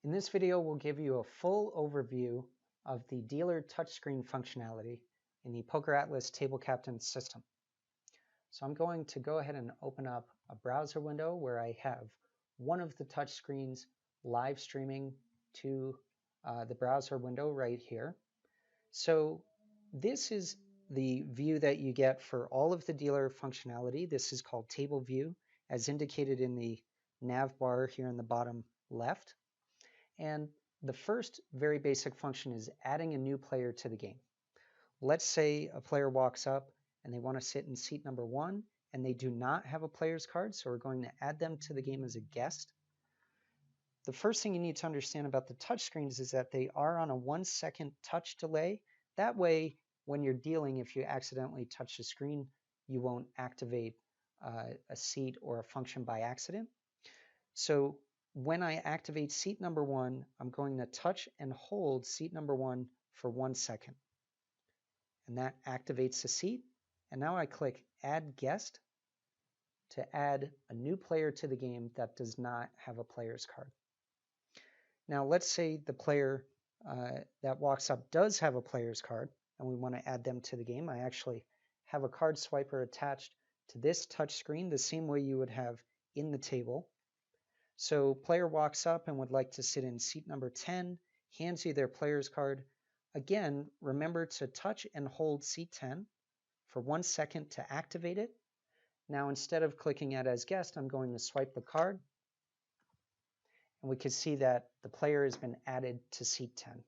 In this video, we'll give you a full overview of the dealer touchscreen functionality in the PokerAtlas TableCaptain system. So I'm going to go ahead and open up a browser window where I have one of the touchscreens live streaming to the browser window right here. So this is the view that you get for all of the dealer functionality. This is called Table View, as indicated in the nav bar here in the bottom left. And the first very basic function is adding a new player to the game. Let's say a player walks up and they want to sit in seat number 1 and they do not have a player's card, so we're going to add them to the game as a guest. The first thing you need to understand about the touchscreens is that they are on a 1-second touch delay. That way, when you're dealing, if you accidentally touch the screen, you won't activate a seat or a function by accident. So when I activate seat number 1, I'm going to touch and hold seat number 1 for 1 second. And that activates the seat. And now I click Add Guest to add a new player to the game that does not have a player's card. Now let's say the player that walks up does have a player's card and we want to add them to the game. I actually have a card swiper attached to this touch screen the same way you would have in the table. So player walks up and would like to sit in seat number 10, hands you their player's card. Again, remember to touch and hold seat 10 for 1 second to activate it. Now instead of clicking Add as Guest, I'm going to swipe the card. And we can see that the player has been added to seat 10.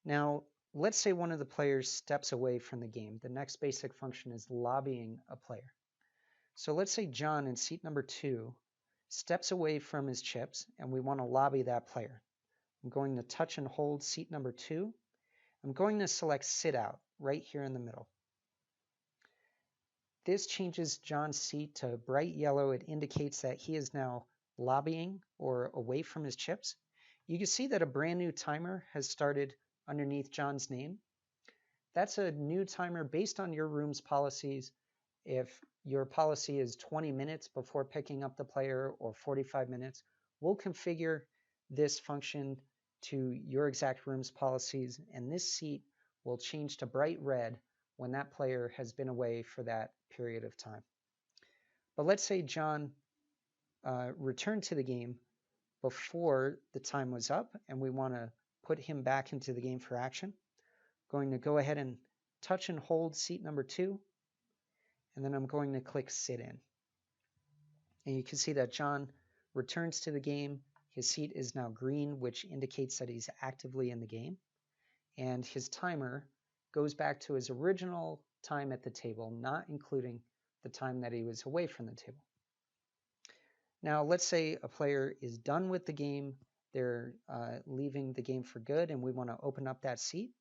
Now, let's say one of the players steps away from the game. The next basic function is lobbying a player. So let's say John in seat number 2 steps away from his chips and we want to lobby that player. I'm going to touch and hold seat number 2. I'm going to select Sit Out right here in the middle. This changes John's seat to bright yellow. It indicates that he is now lobbying or away from his chips. You can see that a brand new timer has started underneath John's name. That's a new timer based on your room's policies. If your policy is 20 minutes before picking up the player or 45 minutes, we'll configure this function to your exact room's policies, and this seat will change to bright red when that player has been away for that period of time. But let's say John returned to the game before the time was up and we want to put him back into the game for action. Going to go ahead and touch and hold seat number 2, and then I'm going to click Sit In. And you can see that John returns to the game. His seat is now green, which indicates that he's actively in the game. And his timer goes back to his original time at the table, not including the time that he was away from the table. Now, let's say a player is done with the game. They're leaving the game for good, and we want to open up that seat.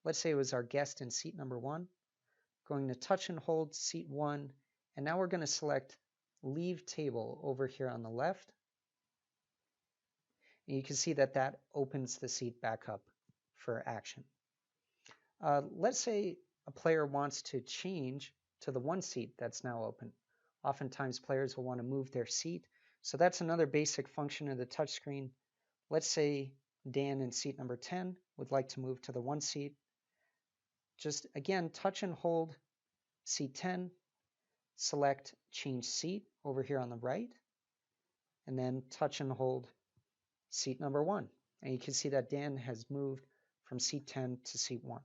Let's say it was our guest in seat number 1. Going to touch and hold seat 1, and now we're going to select Leave Table over here on the left. And you can see that that opens the seat back up for action. Let's say a player wants to change to the 1 seat that's now open. Oftentimes players will want to move their seat. So that's another basic function of the touchscreen. Let's say Dan in seat number 10 would like to move to the 1 seat. Just again, touch and hold seat 10, select Change Seat over here on the right, and then touch and hold seat number 1. And you can see that Dan has moved from seat 10 to seat 1.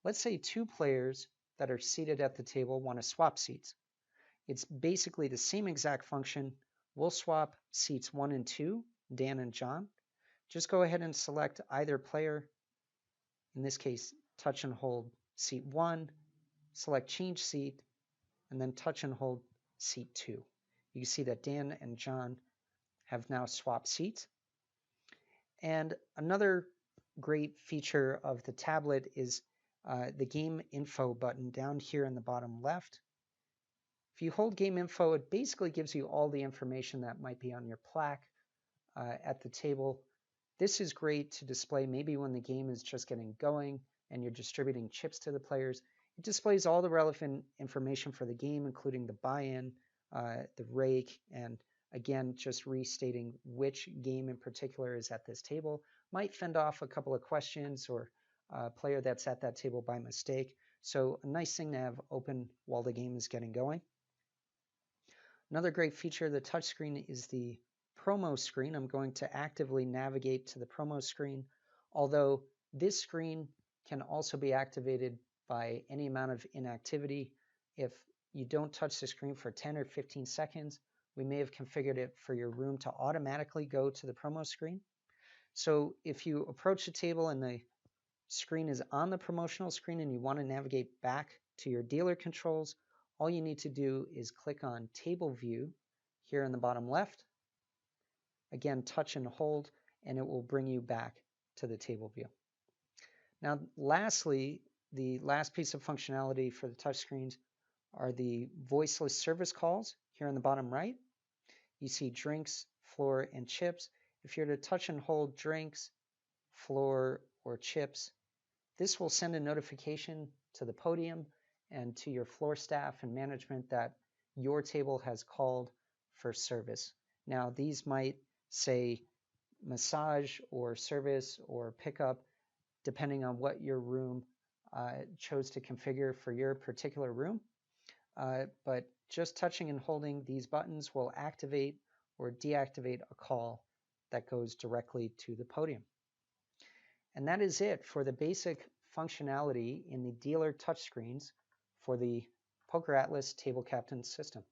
Let's say 2 players that are seated at the table want to swap seats. It's basically the same exact function. We'll swap seats 1 and 2, Dan and John. Just go ahead and select either player. In this case, touch and hold seat 1, select Change Seat, and then touch and hold seat 2. You can see that Dan and John have now swapped seats. And another great feature of the tablet is the Game Info button down here in the bottom left. If you hold Game Info, it basically gives you all the information that might be on your plaque at the table. This is great to display maybe when the game is just getting going and you're distributing chips to the players. It displays all the relevant information for the game, including the buy-in, the rake, and Again, just restating which game in particular is at this table might fend off a couple of questions or a player that's at that table by mistake. So a nice thing to have open while the game is getting going. Another great feature of the touchscreen is the promo screen. I'm going to actively navigate to the promo screen, although this screen can also be activated by any amount of inactivity. If you don't touch the screen for 10 or 15 seconds, we may have configured it for your room to automatically go to the promo screen. So if you approach the table and the screen is on the promotional screen and you want to navigate back to your dealer controls, all you need to do is click on Table View here in the bottom left. Again, touch and hold, and it will bring you back to the table view. Now, lastly, the last piece of functionality for the touchscreens are the voiceless service calls here in the bottom right. You see drinks, floor, and chips. If you're to touch and hold drinks, floor, or chips, this will send a notification to the podium and to your floor staff and management that your table has called for service. Now, these might say massage or service or pickup, depending on what your room chose to configure for your particular room. But just touching and holding these buttons will activate or deactivate a call that goes directly to the podium. And that is it for the basic functionality in the dealer touchscreens for the PokerAtlas TableCaptain system.